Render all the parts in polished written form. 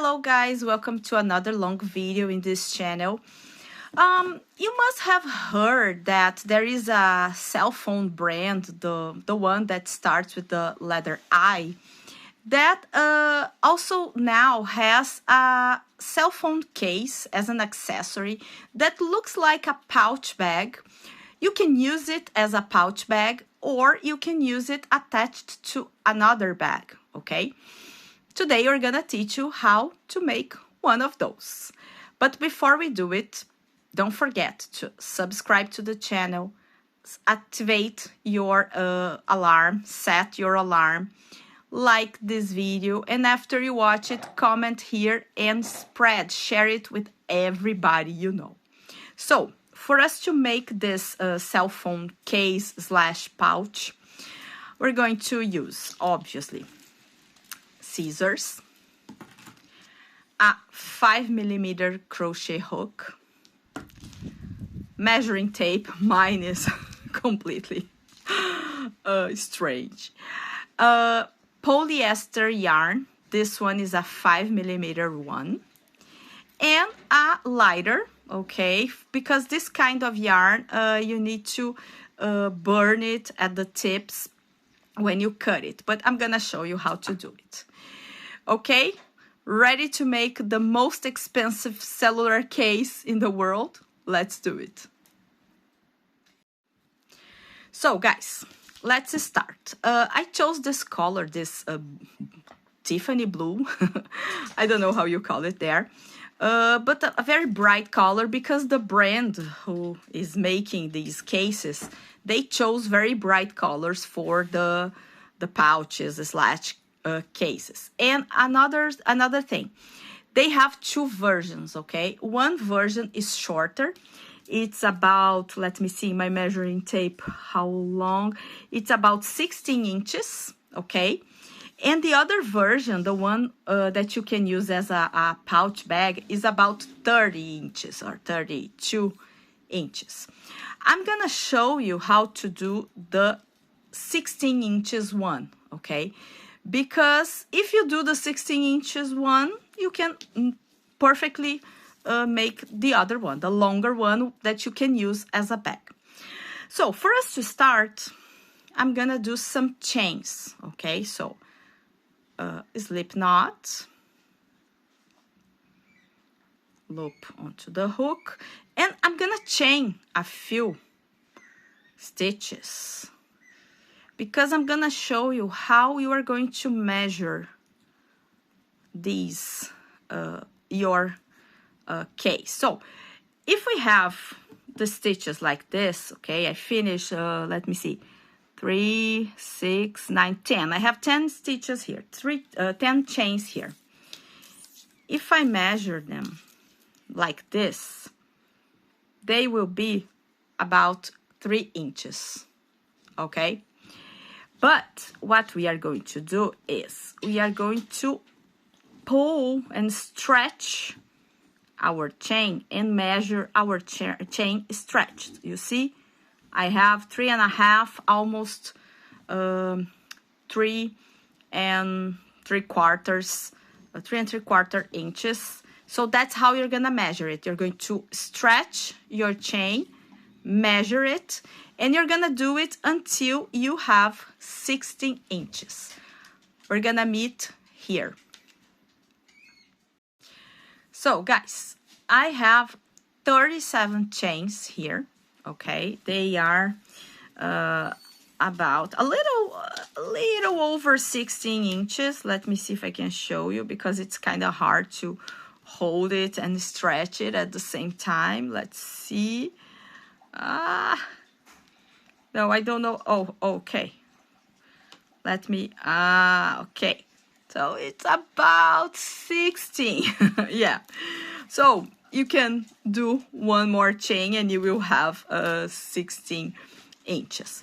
Hello guys, welcome to another long video in this channel. You must have heard that there is a cell phone brand, the one that starts with the letter I, that also now has a cell phone case as an accessory that looks like a pouch bag. You can use it as a pouch bag or you can use it attached to another bag, okay? Today we're gonna teach you how to make one of those. But before we do it, don't forget to subscribe to the channel, activate your alarm, set your alarm, like this video, and after you watch it, comment here and share it with everybody you know. So, for us to make this cell phone case / pouch, we're going to use, obviously, scissors, a 5mm crochet hook, measuring tape. Mine is completely strange. Polyester yarn. This one is a 5mm one. And a lighter, okay? Because this kind of yarn, you need to burn it at the tips when you cut it. But I'm gonna show you how to do it. Okay? Ready to make the most expensive cellular case in the world? Let's do it. So guys, let's start. I chose this color, this Tiffany blue. I don't know how you call it there. But a very bright color because the brand who is making these cases, they chose very bright colors for the pouches / cases. And another thing, they have two versions, okay? One version is shorter. It's about, let me see my measuring tape, how long? It's about 16 inches, okay? And the other version, the one that you can use as a pouch bag, is about 30 inches or 32 inches. I'm gonna show you how to do the 16 inches one, okay? Because if you do the 16 inches one, you can perfectly make the other one, the longer one that you can use as a bag. So for us to start, I'm gonna do some chains, okay? So slip knot, loop onto the hook, and I'm gonna chain a few stitches because I'm gonna show you how you are going to measure these your case. So if we have the stitches like this, okay, I finish, let me see, 3, 6, 9, 10. I have 10 stitches here, 10 chains here. If I measure them like this, they will be about 3 inches, okay? But what we are going to do is we are going to pull and stretch our chain and measure our chain stretched. You see, I have 3.5, almost 3 3.75 inches. So that's how you're gonna measure it. You're going to stretch your chain, measure it, and you're gonna do it until you have 16 inches. We're gonna meet here. So guys, I have 37 chains here, okay? They are about a little over 16 inches. Let me see if I can show you because it's kind of hard to hold it and stretch it at the same time. Let's see. No, I don't know. Oh, okay. Let me, okay. So it's about 16, yeah. So you can do one more chain and you will have 16 inches.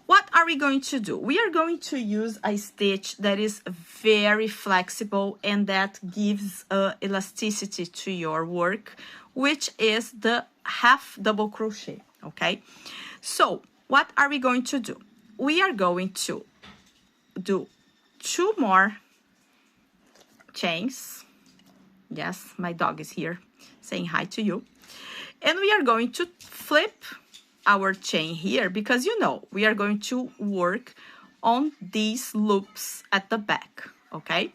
What are we going to do? We are going to use a stitch that is very flexible and that gives elasticity to your work, which is the half double crochet, okay? So what are we going to do? We are going to do 2 more chains Yes, my dog is here saying hi to you. And we are going to flip our chain here because you know we are going to work on these loops at the back, okay?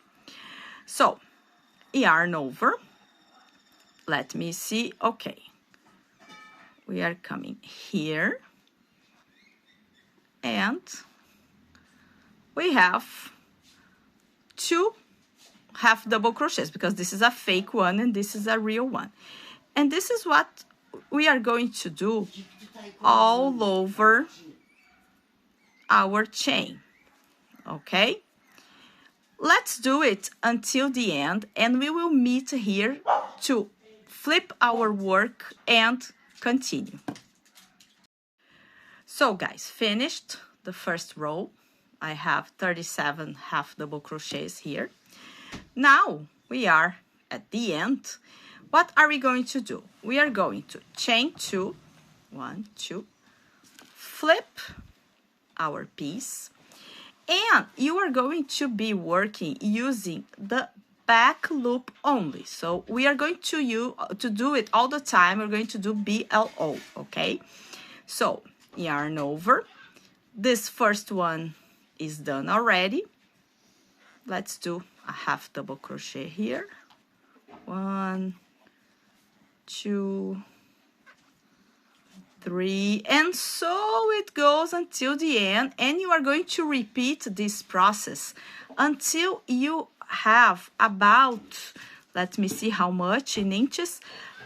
So, yarn over. Let me see, okay. We are coming here and we have 2 half double crochets because this is a fake one and this is a real one. And this is what we are going to do all over our chain, okay? Let's do it until the end and we will meet here to flip our work and continue. So guys, finished the first row. I have 37 half double crochets here. Now we are at the end. What are we going to do? We are going to chain 2, 1, 2, flip our piece, and you are going to be working using the back loop only. So we are going to do it all the time. We're going to do BLO, okay? So yarn over. This first one is done already. Let's do a half double crochet here. 1, 2, 3, and so it goes until the end, and you are going to repeat this process until you have about, let me see how much in inches,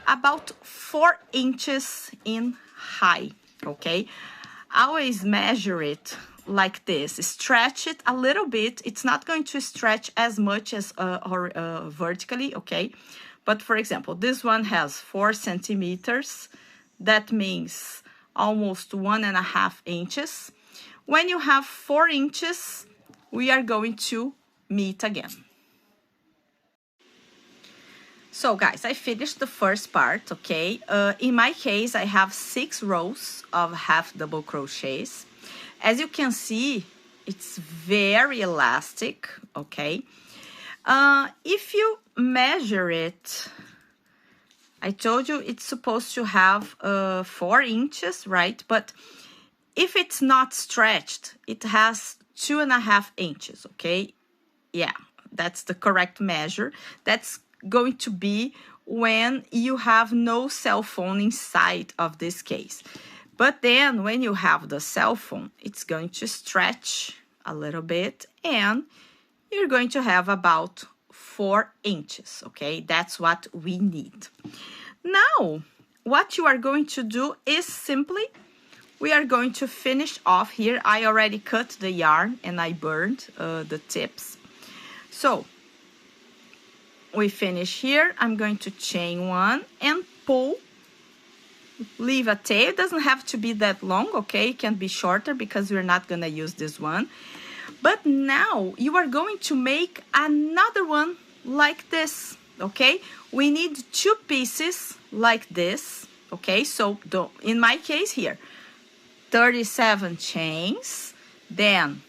about 4 inches in height, okay? Always measure it like this, stretch it a little bit. It's not going to stretch as much as vertically, okay? But for example, this one has 4 centimeters. That means almost 1.5 inches. When you have 4 inches, we are going to meet again. So guys, I finished the first part, okay? In my case, I have 6 rows of half double crochets. As you can see, it's very elastic, okay? If you measure it, I told you it's supposed to have 4 inches, right? But if it's not stretched, it has 2.5 inches, okay? Yeah, that's the correct measure. That's going to be when you have no cell phone inside of this case. But then when you have the cell phone, it's going to stretch a little bit and you're going to have about 4 inches, okay? That's what we need. Now, what you are going to do is simply, we are going to finish off here. I already cut the yarn and I burned the tips. So, we finish here. I'm going to chain 1 and pull, leave a tail. It doesn't have to be that long, okay? It can be shorter because we're not gonna use this one. But now you are going to make another one like this, okay? We need 2 pieces like this, okay? So in my case here, 37 chains, then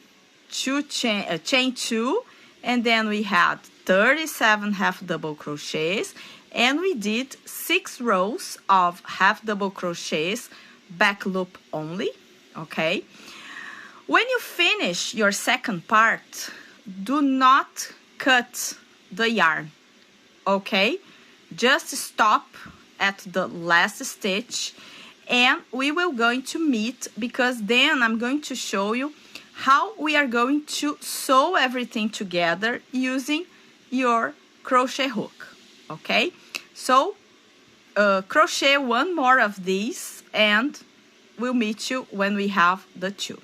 chain 2, and then we had 37 half double crochets, and we did 6 rows of half double crochets, back loop only, okay? When you finish your second part, do not cut the yarn, okay? Just stop at the last stitch and we will going to meet, because then I'm going to show you how we are going to sew everything together using your crochet hook, okay? So crochet 1 more of these and we'll meet you when we have the 2.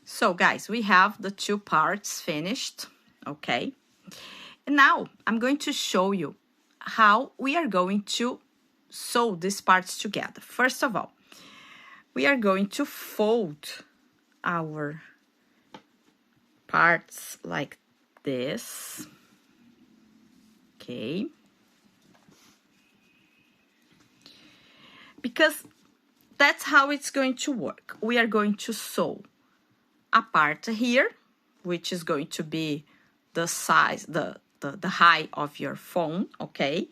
So guys, we have the 2 parts finished, okay? And now I'm going to show you how we are going to sew these parts together. First of all, we are going to fold our parts like this, okay? Because that's how it's going to work. We are going to sew a part here, which is going to be the size, the the height of your phone, okay?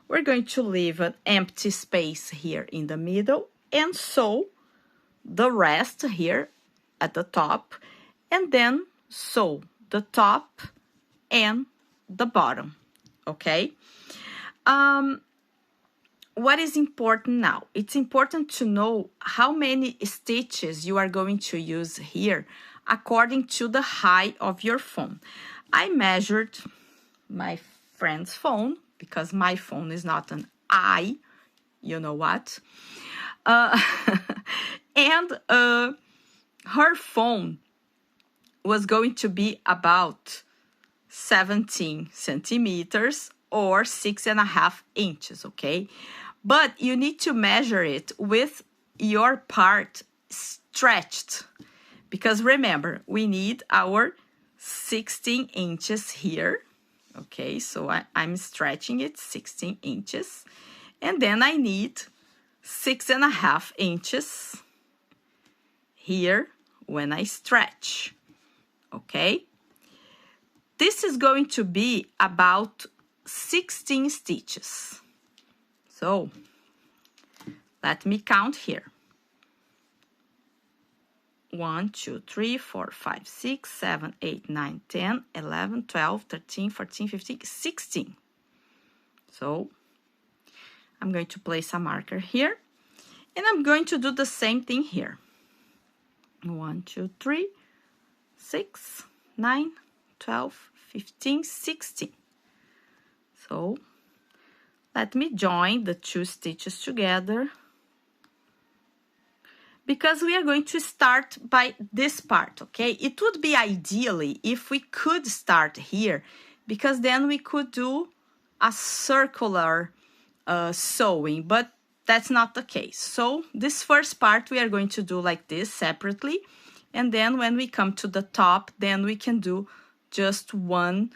We're going to leave an empty space here in the middle and sew the rest here at the top, and then sew the top and the bottom, okay? What is important now? It's important to know how many stitches you are going to use here according to the height of your phone. I measured my friend's phone because my phone is not an I, you know what? And her phone was going to be about 17 centimeters or 6.5 inches, okay? But you need to measure it with your part stretched, because remember, we need our 16 inches here, okay? So I'm stretching it 16 inches, and then I need 6.5 inches here when I stretch, okay? This is going to be about 16 stitches. So let me count here. 1, 2, 3, 4, 5, 6, 7, 8, 9, 10, 11, 12, 13, 14, 15, 16. So I'm going to place a marker here, and I'm going to do the same thing here. 1, 2, 3, 6, 9, 12, 15, 16. So let me join the 2 stitches together, because we are going to start by this part, okay? It would be ideally if we could start here, because then we could do a circular sewing, but that's not the case. So this first part we are going to do like this separately, and then when we come to the top, then we can do just one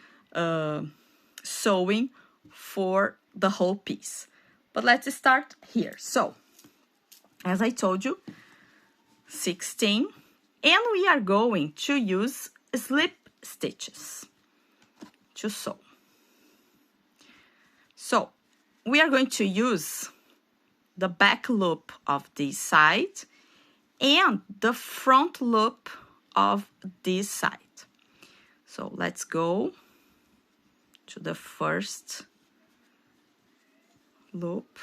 sewing for the whole piece. But let's start here. So as I told you, 16, and we are going to use slip stitches to sew. So we are going to use the back loop of this side and the front loop of this side. So let's go to the first loop,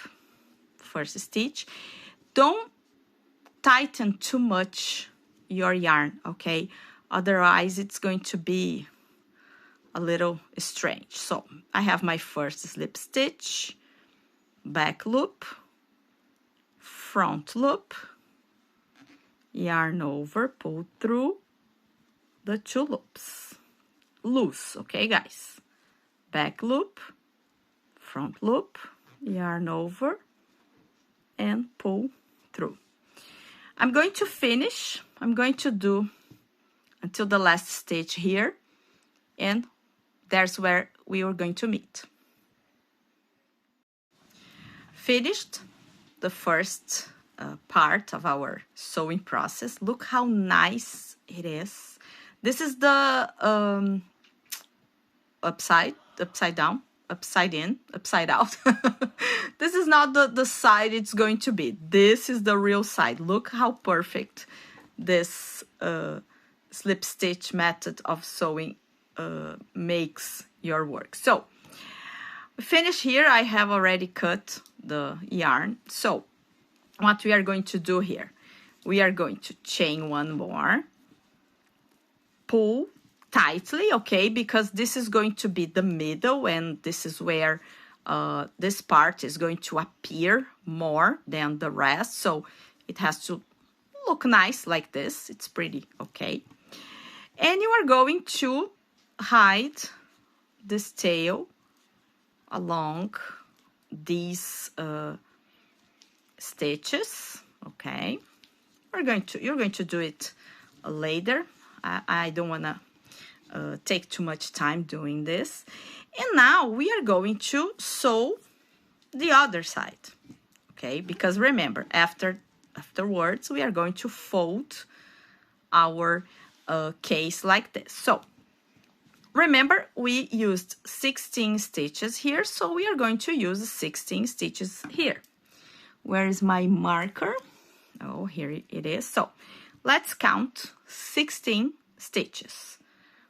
first stitch. Don't tighten too much your yarn, okay? Otherwise it's going to be a little strange. So I have my first slip stitch, back loop, front loop, yarn over, pull through the 2 loops, loose, okay guys? Back loop, front loop, yarn over, and pull through. I'm going to finish. I'm going to do until the last stitch here, and there's where we are going to meet. Finished the first part of our sewing process. Look how nice it is. This is the upside down, upside in, upside out. This is not the side it's going to be. This is the real side. Look how perfect this slip stitch method of sewing makes your work. So finish here. I have already cut the yarn. So what we are going to do here, we are going to chain one more, pull tightly, okay, because this is going to be the middle, and this is where this part is going to appear more than the rest, so it has to look nice like this. It's pretty okay. And you are going to hide this tail along these stitches, okay? You're going to do it later. I don't want to take too much time doing this. And now we are going to sew the other side, okay? Because remember, afterwards we are going to fold our case like this. So Remember, we used 16 stitches here, so we are going to use 16 stitches here. Where is my marker? Oh, here it is. So let's count 16 stitches.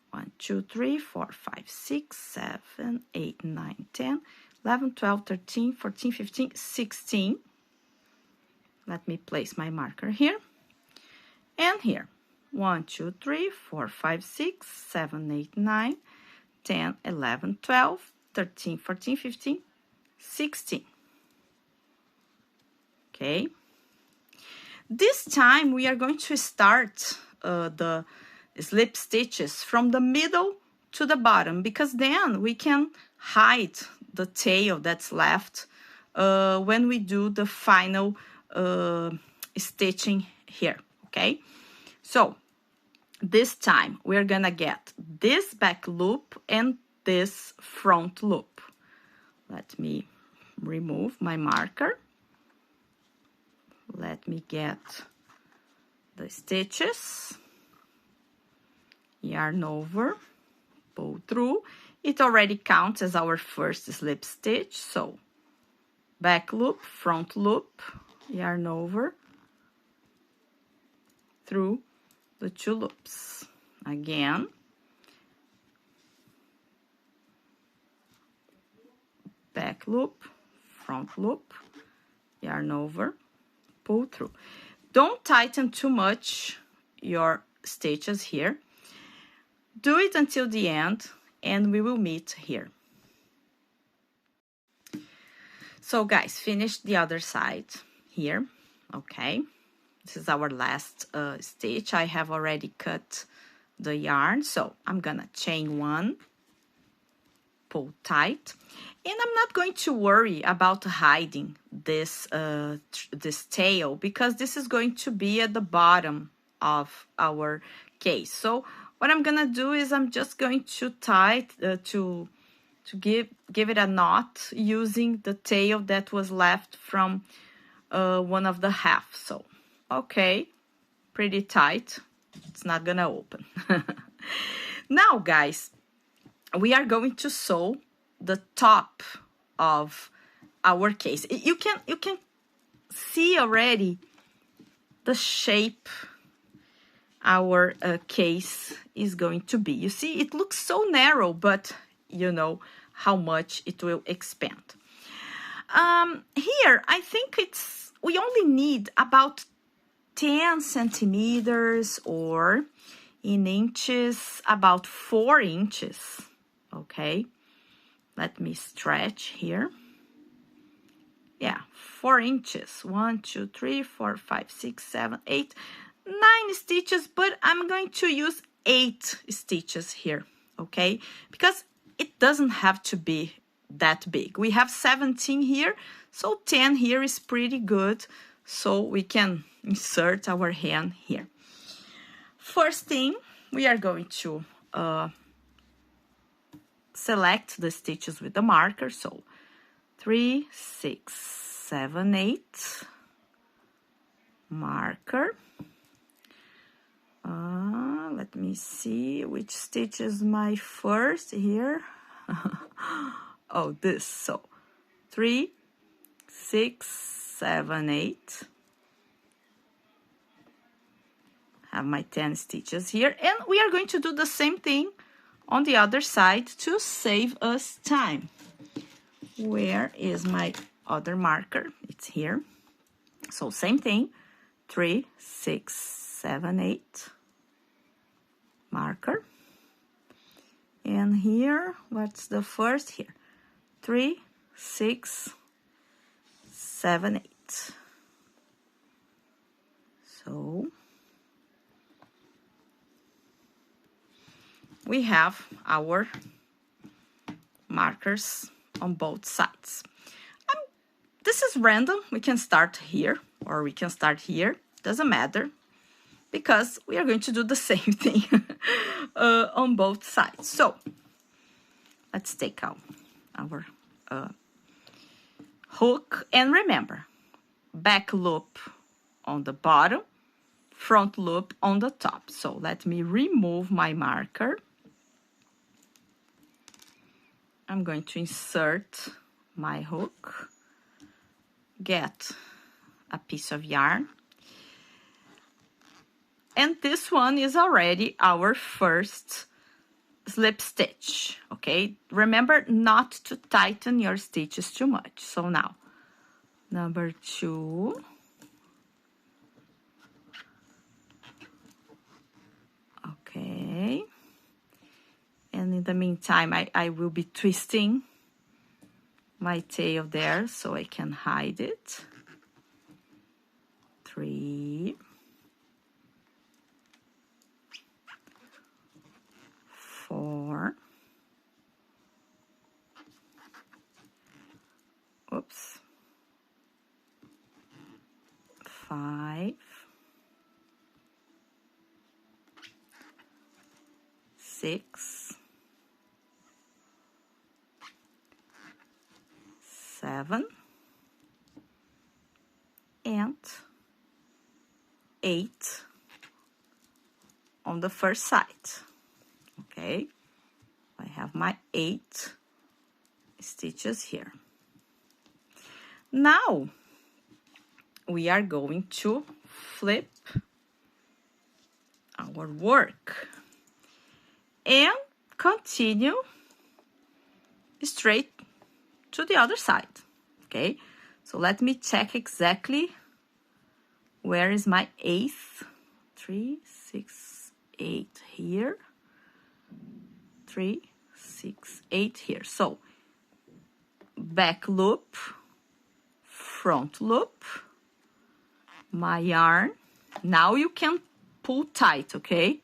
1, 2, 3, 4, 5, 6, 7, 8, 9, 10, 11, 12, 13, 14, 15, 16. Let me place my marker here. And here. 1, 2, 3, 4, 5, 6, 7, 8, 9, 10, 11, 12, 13, 14, 15, 16. Okay. This time we are going to start the slip stitches from the middle to the bottom, because then we can hide the tail that's left when we do the final stitching here, okay? So this time we're gonna get this back loop and this front loop. Let me remove my marker. Let me get the stitches, yarn over, pull through. It already counts as our first slip stitch, so back loop, front loop, yarn over, through the 2 loops. Again, back loop, front loop, yarn over, pull through. Don't tighten too much your stitches here. Do it until the end and we will meet here. So guys, finish the other side here, okay? This is our last stitch. I have already cut the yarn, so I'm gonna chain 1, pull tight, and I'm not going to worry about hiding this this tail, because this is going to be at the bottom of our case. So what I'm gonna do is I'm just going to tie to give it a knot using the tail that was left from one of the half. So okay, pretty tight. It's not gonna open. Now guys, we are going to sew the top of our case. You can see already the shape our case is going to be. You see, it looks so narrow, but you know how much it will expand. Here, I think we only need about 10 centimeters, or in inches, about 4 inches. Okay, let me stretch here. Yeah, 4 inches. 1, 2, 3, 4, 5, 6, 7, 8, 9 stitches, but I'm going to use 8 stitches here, okay? Because it doesn't have to be that big. We have 17 here, so 10 here is pretty good, so we can insert our hand here. First thing, we are going to select the stitches with the marker. So 3, 6, 7, 8, marker. Let me see which stitch is my first here. Oh, this. So 3, 6, 7, 8. Have my 10 stitches here, and we are going to do the same thing on the other side to save us time. Where is my other marker? It's here. So same thing, 3, 6, 7, 8, marker. And here, what's the first here? 3, 6, 7, 8. So we have our markers on both sides. This is random. We can start here or we can start here. Doesn't matter, because we are going to do the same thing on both sides. So let's take out our hook, and remember, back loop on the bottom, front loop on the top. So let me remove my marker. I'm going to insert my hook, get a piece of yarn, and this one is already our first slip stitch, okay? Remember not to tighten your stitches too much. So now, number 2, okay, and in the meantime, I will be twisting my tail there so I can hide it. 3, 4, oops, 5, 6, 7, and 8 on the first side. Okay, I have my 8 stitches here. Now we are going to flip our work and continue straight to the other side. Okay, so let me check exactly where is my 8th. 3, 6, 8 here. 3, 6, 8 here. So back loop, front loop, my yarn. Now you can pull tight, okay?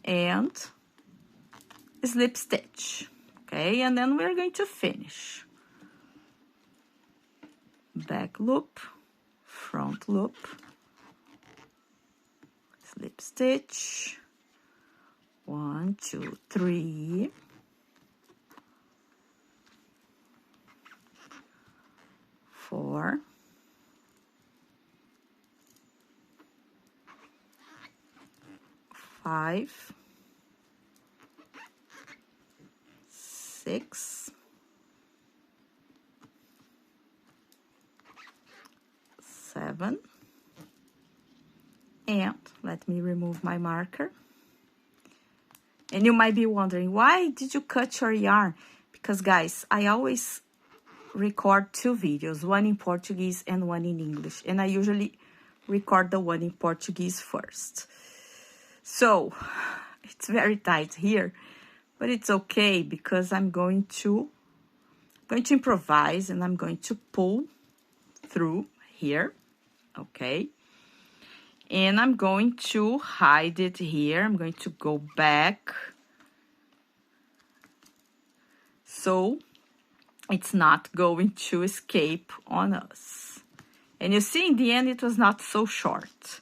And slip stitch, okay? And then we're going to finish. Back loop, front loop, slip stitch. 1, 2, 3. 4. 5. 6. 7. And let me remove my marker. And you might be wondering, why did you cut your yarn? Because guys, I always record 2 videos, one in Portuguese and one in English. And I usually record the one in Portuguese first. So it's very tight here, but it's okay because I'm going to improvise and I'm going to pull through here, okay? And I'm going to hide it here. I'm going to go back so it's not going to escape on us. And you see, in the end, it was not so short.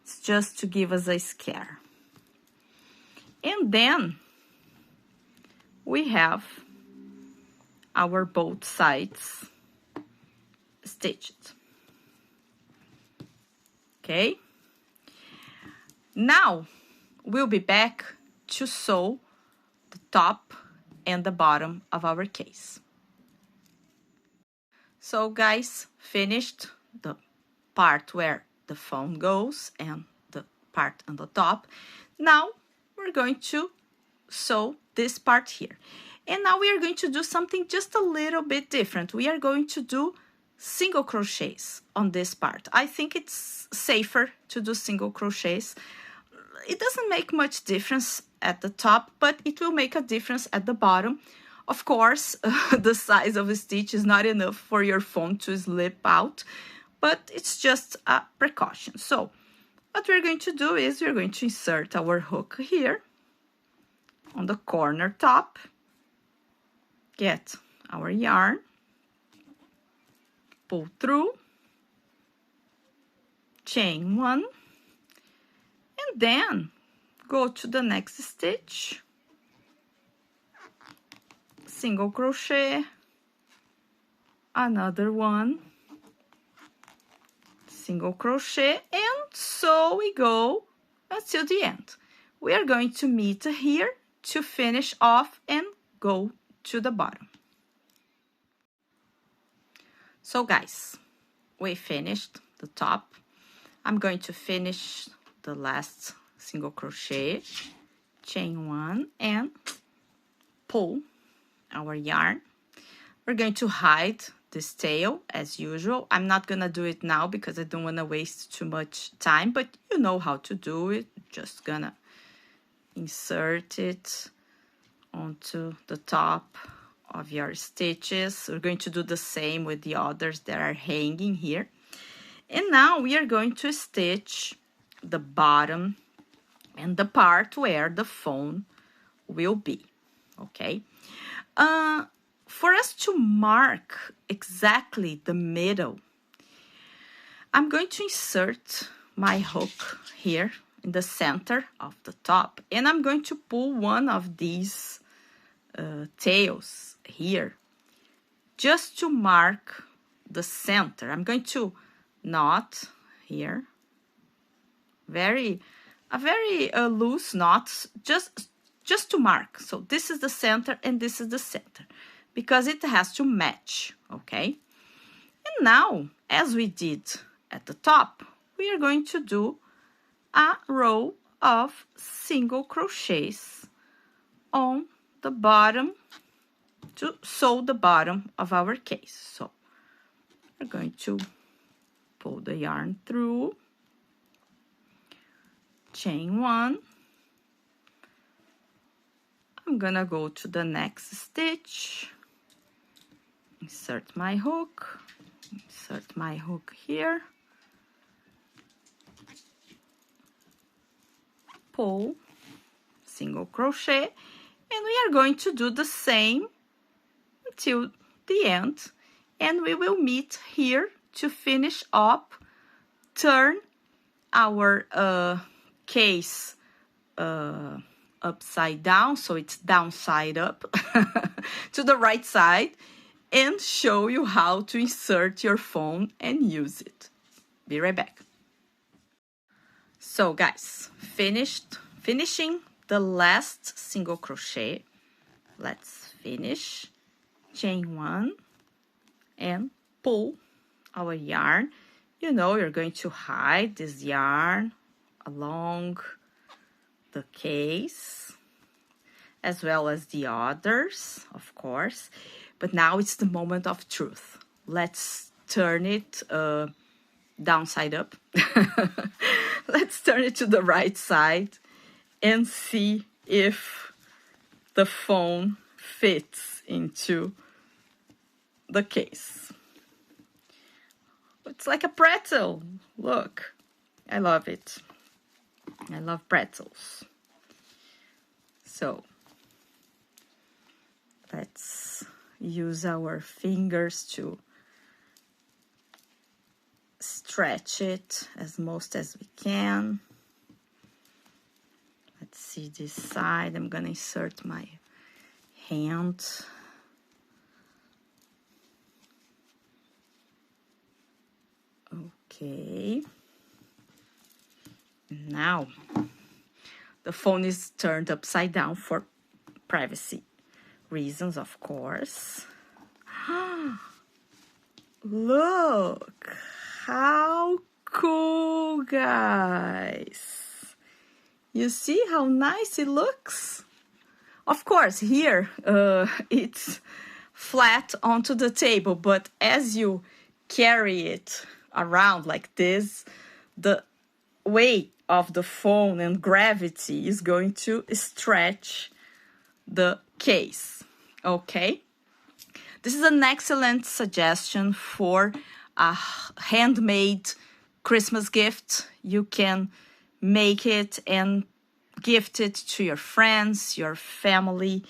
It's just to give us a scare. And then we have our both sides stitched. Okay? Now, we'll be back to sew the top and the bottom of our case. So, guys, finished the part where the phone goes and the part on the top. Now, we're going to sew this part here. And now we are going to do something just a little bit different. We are going to do single crochets on this part. I think it's safer to do single crochets. It doesn't make much difference at the top, but it will make a difference at the bottom. Of course, the size of the stitch is not enough for your phone to slip out, but it's just a precaution. So what we're going to do is we're going to insert our hook here on the corner top, get our yarn, pull through, chain 1, and then go to the next stitch, single crochet, another one, single crochet, and so we go until the end. We are going to meet here to finish off and go to the bottom. So guys, we finished the top. I'm going to finish the last single crochet, chain 1, and pull our yarn. We're going to hide this tail as usual. I'm not gonna do it now because I don't want to waste too much time, but you know how to do it. Just gonna insert it onto the top of your stitches. We're going to do the same with the others that are hanging here. And now we are going to stitch the bottom and the part where the phone will be, okay? For us to mark exactly the middle, I'm going to insert my hook here in the center of the top, and I'm going to pull one of these tails here just to mark the center. I'm going to knot here, a very loose knot, just to mark. So this is the center and this is the center, because it has to match, okay? And now, as we did at the top, we are going to do a row of single crochets on the bottom to sew the bottom of our case. So we're going to pull the yarn through, chain 1. I'm gonna go to the next stitch, insert my hook here, pull, single crochet, and we are going to do the same until the end, and we will meet here to finish up, turn our case upside down, so it's downside up to the right side, and show you how to insert your phone and use it. Be right back. So guys, finishing the last single crochet. Let's finish, chain 1 and pull our yarn. You know, you're going to hide this yarn along the case, as well as the others, of course. But now it's the moment of truth. Let's turn it downside up. Let's turn it to the right side and see if the phone fits into the case. It's like a pretzel. Look, I love it. I love pretzels. So let's use our fingers to stretch it as most as we can. Let's see this side. I'm gonna insert my hand. Okay. Now, the phone is turned upside down for privacy reasons, of course. Look, how cool, guys. You see how nice it looks? Of course, here it's flat onto the table, but as you carry it around like this, the weight of the phone and gravity is going to stretch the case, okay? This is an excellent suggestion for a handmade Christmas gift. You can make it and gift it to your friends, your family,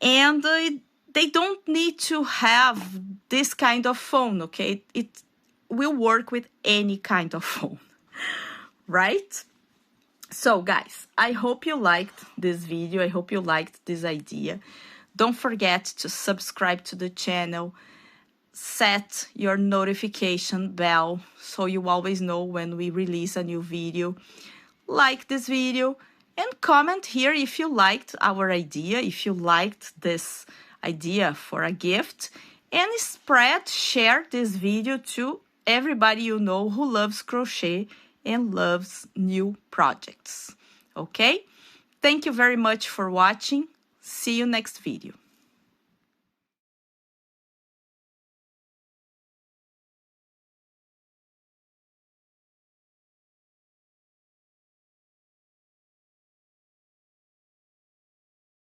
and they don't need to have this kind of phone, okay? It will work with any kind of phone, right? So guys, I hope you liked this video. I hope you liked this idea. Don't forget to subscribe to the channel, set your notification bell so you always know when we release a new video. Like this video And comment here if you liked our idea, if you liked this idea for a gift, and share this video to everybody you know who loves crochet and loves new projects. Okay? Thank you very much for watching. See you next video.